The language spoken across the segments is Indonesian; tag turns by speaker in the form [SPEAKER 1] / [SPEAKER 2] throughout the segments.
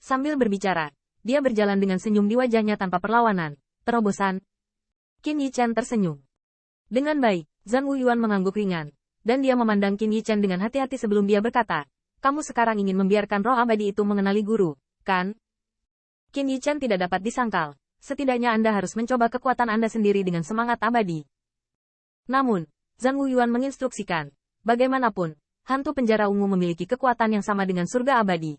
[SPEAKER 1] Sambil berbicara, dia berjalan dengan senyum di wajahnya tanpa perlawanan. Terobosan. Qin Yichen tersenyum. Dengan baik, Zhan Wuyuan mengangguk ringan, dan dia memandang Qin Yichen dengan hati-hati sebelum dia berkata, kamu sekarang ingin membiarkan roh abadi itu mengenali guru, kan? Qin Yichen tidak dapat disangkal. Setidaknya Anda harus mencoba kekuatan Anda sendiri dengan semangat abadi. Namun, Zhan Wuyuan menginstruksikan, bagaimanapun, hantu penjara ungu memiliki kekuatan yang sama dengan surga abadi.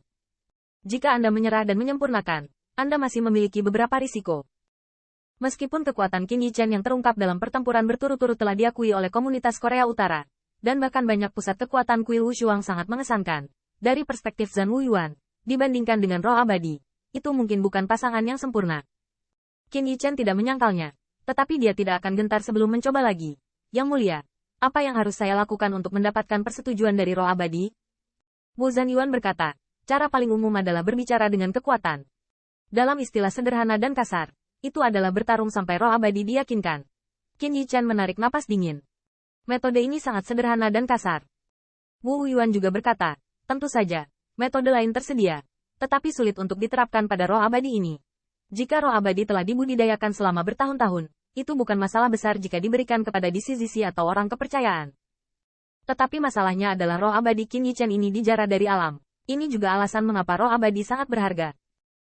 [SPEAKER 1] Jika Anda menyerah dan menyempurnakan, Anda masih memiliki beberapa risiko. Meskipun kekuatan Qin Yichen yang terungkap dalam pertempuran berturut-turut telah diakui oleh komunitas Korea Utara, dan bahkan banyak pusat kekuatan kuil Wushuang sangat mengesankan, dari perspektif Zhan Wuyuan, dibandingkan dengan roh abadi, itu mungkin bukan pasangan yang sempurna. Qin Yichen tidak menyangkalnya, tetapi dia tidak akan gentar sebelum mencoba lagi. Yang mulia, apa yang harus saya lakukan untuk mendapatkan persetujuan dari roh abadi? Wu Zhanyuan berkata, cara paling umum adalah berbicara dengan kekuatan. Dalam istilah sederhana dan kasar, itu adalah bertarung sampai roh abadi diyakinkan. Qin Yichen menarik napas dingin. Metode ini sangat sederhana dan kasar. Wu Yuan juga berkata, tentu saja, metode lain tersedia, tetapi sulit untuk diterapkan pada roh abadi ini. Jika roh abadi telah dibudidayakan selama bertahun-tahun, itu bukan masalah besar jika diberikan kepada disi-disi atau orang kepercayaan. Tetapi masalahnya adalah roh abadi Qin Yichen ini dijarah dari alam. Ini juga alasan mengapa roh abadi sangat berharga.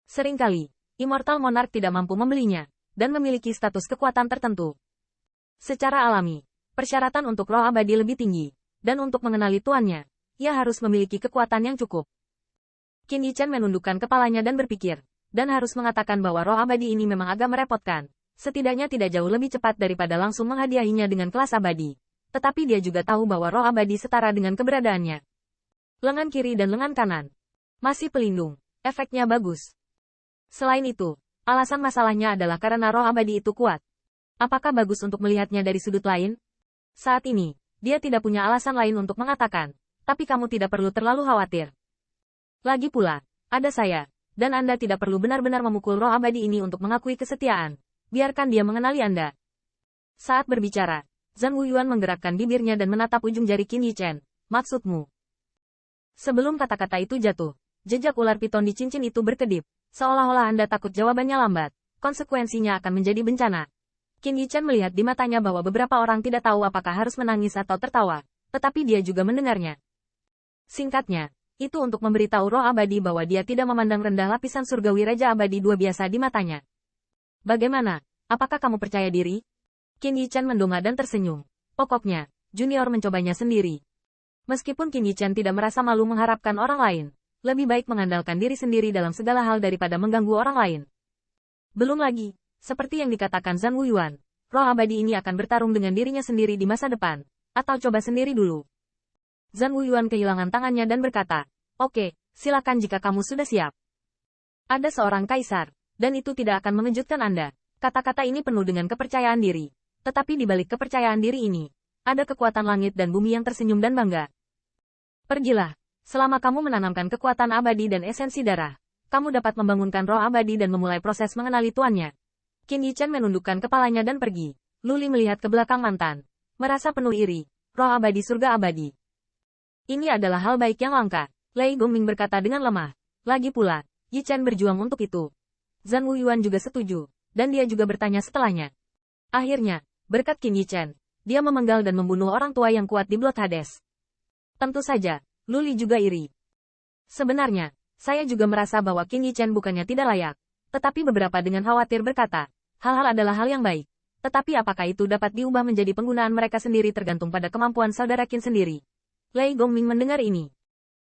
[SPEAKER 1] Seringkali, Immortal Monarch tidak mampu membelinya, dan memiliki status kekuatan tertentu. Secara alami, persyaratan untuk roh abadi lebih tinggi, dan untuk mengenali tuannya, ia harus memiliki kekuatan yang cukup. Qin Yichen menundukkan kepalanya dan berpikir, dan harus mengatakan bahwa roh abadi ini memang agak merepotkan. Setidaknya tidak jauh lebih cepat daripada langsung menghadiahinya dengan kelas abadi. Tetapi dia juga tahu bahwa roh abadi setara dengan keberadaannya. Lengan kiri dan lengan kanan. Masih pelindung. Efeknya bagus. Selain itu, alasan masalahnya adalah karena roh abadi itu kuat. Apakah bagus untuk melihatnya dari sudut lain? Saat ini, dia tidak punya alasan lain untuk mengatakan, tapi kamu tidak perlu terlalu khawatir. Lagi pula, ada saya, dan Anda tidak perlu benar-benar memukul roh abadi ini untuk mengakui kesetiaan. Biarkan dia mengenali Anda. Saat berbicara, Zhan Wuyuan menggerakkan bibirnya dan menatap ujung jari Qin Yichen. Maksudmu? Sebelum kata-kata itu jatuh, jejak ular piton di cincin itu berkedip. Seolah-olah Anda takut jawabannya lambat. Konsekuensinya akan menjadi bencana. Qin Yichen melihat di matanya bahwa beberapa orang tidak tahu apakah harus menangis atau tertawa. Tetapi dia juga mendengarnya. Singkatnya, itu untuk memberitahu roh abadi bahwa dia tidak memandang rendah lapisan surgawi Raja Abadi II biasa di matanya. Bagaimana? Apakah kamu percaya diri? Qin Yichen mendongak dan tersenyum. Pokoknya, junior mencobanya sendiri. Meskipun Qin Yichen tidak merasa malu mengharapkan orang lain, lebih baik mengandalkan diri sendiri dalam segala hal daripada mengganggu orang lain. Belum lagi, seperti yang dikatakan Zhan Wuyuan, roh abadi ini akan bertarung dengan dirinya sendiri di masa depan. Atau coba sendiri dulu. Zhan Wuyuan kehilangan tangannya dan berkata, oke, silakan jika kamu sudah siap. Ada seorang kaisar. Dan itu tidak akan mengejutkan Anda. Kata-kata ini penuh dengan kepercayaan diri. Tetapi di balik kepercayaan diri ini, ada kekuatan langit dan bumi yang tersenyum dan bangga. Pergilah. Selama kamu menanamkan kekuatan abadi dan esensi darah, kamu dapat membangunkan roh abadi dan memulai proses mengenali tuannya. Qin Yichen menundukkan kepalanya dan pergi. Luli melihat ke belakang mantan. Merasa penuh iri. Roh abadi surga abadi. Ini adalah hal baik yang langka. Lei Gongming berkata dengan lemah. Lagi pula, Yichen berjuang untuk itu. Zhan Wuyuan juga setuju, dan dia juga bertanya setelahnya. Akhirnya, berkat Qin Yichen, dia memenggal dan membunuh orang tua yang kuat di Blood Hades. Tentu saja, Luli juga iri. Sebenarnya, saya juga merasa bahwa Qin Yichen bukannya tidak layak, tetapi beberapa dengan khawatir berkata, hal-hal adalah hal yang baik. Tetapi apakah itu dapat diubah menjadi penggunaan mereka sendiri tergantung pada kemampuan saudara Qin sendiri. Lei Gongming mendengar ini.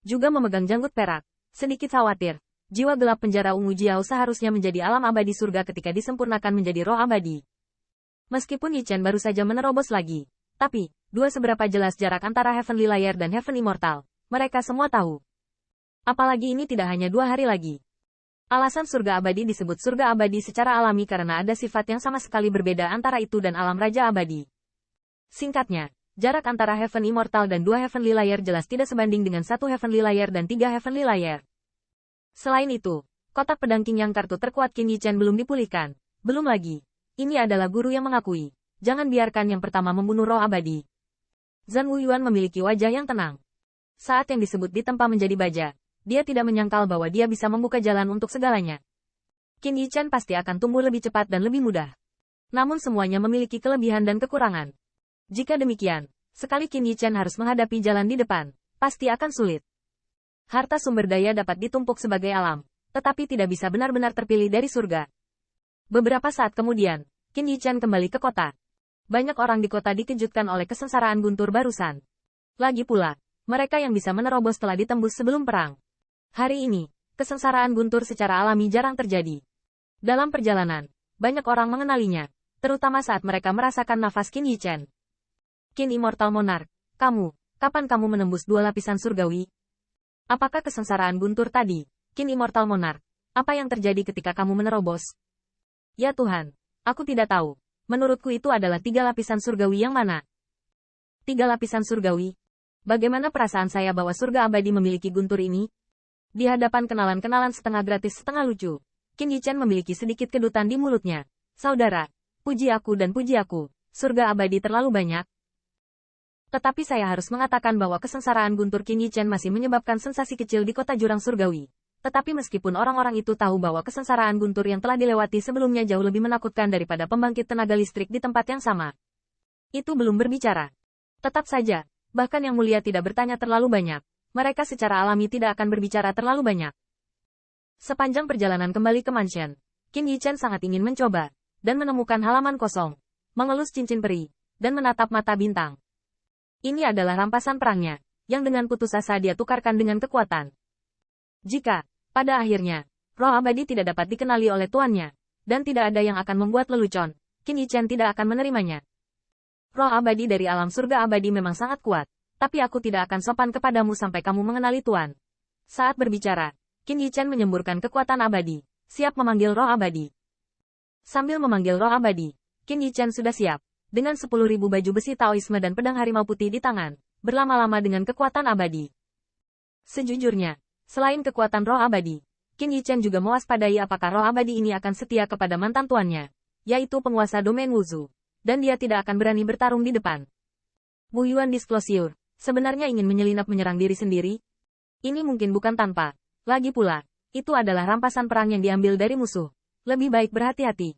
[SPEAKER 1] Juga memegang janggut perak, sedikit khawatir. Jiwa gelap penjara ungu Jiao seharusnya menjadi alam abadi surga ketika disempurnakan menjadi roh abadi. Meskipun Yichen baru saja menerobos lagi, tapi, dua seberapa jelas jarak antara Heavenly Layer dan Heaven Immortal, mereka semua tahu. Apalagi ini tidak hanya 2 hari lagi. Alasan surga abadi disebut surga abadi secara alami karena ada sifat yang sama sekali berbeda antara itu dan alam Raja Abadi. Singkatnya, jarak antara Heaven Immortal dan 2 Heavenly Layer jelas tidak sebanding dengan 1 Heavenly Layer dan 3 Heavenly Layer. Selain itu, kotak pedang King yang kartu terkuat Qin Yichen belum dipulihkan. Belum lagi, ini adalah guru yang mengakui, jangan biarkan yang pertama membunuh roh abadi. Zhan Wuyuan memiliki wajah yang tenang. Saat yang disebut ditempa menjadi baja, Dia tidak menyangkal bahwa dia bisa membuka jalan untuk segalanya. Qin Yichen pasti akan tumbuh lebih cepat dan lebih mudah. Namun semuanya memiliki kelebihan dan kekurangan. Jika demikian, sekali Qin Yichen harus menghadapi jalan di depan, pasti akan sulit. Harta sumber daya dapat ditumpuk sebagai alam, tetapi tidak bisa benar-benar terpilih dari surga. Beberapa saat kemudian, Qin Yichen kembali ke kota. Banyak orang di kota dikejutkan oleh kesengsaraan Guntur barusan. Lagi pula, mereka yang bisa menerobos telah ditembus sebelum perang. Hari ini, kesengsaraan Guntur secara alami jarang terjadi. Dalam perjalanan, banyak orang mengenalinya, terutama saat mereka merasakan nafas Qin Yichen. Qin Immortal Monarch, kapan kamu menembus 2 lapisan surgawi? Apakah kesengsaraan Guntur tadi, Qin Immortal Monarch? Apa yang terjadi ketika kamu menerobos? Ya Tuhan, aku tidak tahu. Menurutku itu adalah 3 lapisan surgawi yang mana? 3 lapisan surgawi? Bagaimana perasaan saya bahwa surga abadi memiliki Guntur ini? Di hadapan kenalan-kenalan setengah gratis setengah lucu, Qin Yichen memiliki sedikit kedutan di mulutnya. Saudara, puji aku dan puji aku, surga abadi terlalu banyak. Tetapi saya harus mengatakan bahwa kesengsaraan Guntur Qin Yichen masih menyebabkan sensasi kecil di kota jurang surgawi. Tetapi meskipun orang-orang itu tahu bahwa kesengsaraan Guntur yang telah dilewati sebelumnya jauh lebih menakutkan daripada pembangkit tenaga listrik di tempat yang sama, itu belum berbicara. Tetap saja, bahkan Yang Mulia tidak bertanya terlalu banyak. Mereka secara alami tidak akan berbicara terlalu banyak. Sepanjang perjalanan kembali ke mansion, Qin Yichen sangat ingin mencoba, dan menemukan halaman kosong, mengelus cincin peri, dan menatap mata bintang. Ini adalah rampasan perangnya, yang dengan putus asa dia tukarkan dengan kekuatan. Jika, pada akhirnya, roh abadi tidak dapat dikenali oleh tuannya, dan tidak ada yang akan membuat lelucon, Qin Yichen tidak akan menerimanya. Roh abadi dari alam surga abadi memang sangat kuat, tapi aku tidak akan sopan kepadamu sampai kamu mengenali Tuan. Saat berbicara, Qin Yichen menyemburkan kekuatan abadi, siap memanggil roh abadi. Sambil memanggil roh abadi, Qin Yichen sudah siap, dengan 10.000 baju besi Taoisme dan pedang harimau putih di tangan, berlama-lama dengan kekuatan abadi. Sejujurnya, selain kekuatan roh abadi, Qin Yichen juga mewaspadai apakah roh abadi ini akan setia kepada mantan tuannya, yaitu penguasa domain Wuzu. Dan dia tidak akan berani bertarung di depan. Wu Yuan Disclosure, sebenarnya ingin menyelinap menyerang diri sendiri? Ini mungkin bukan tanpa. Lagi pula, itu adalah rampasan perang yang diambil dari musuh. Lebih baik berhati-hati.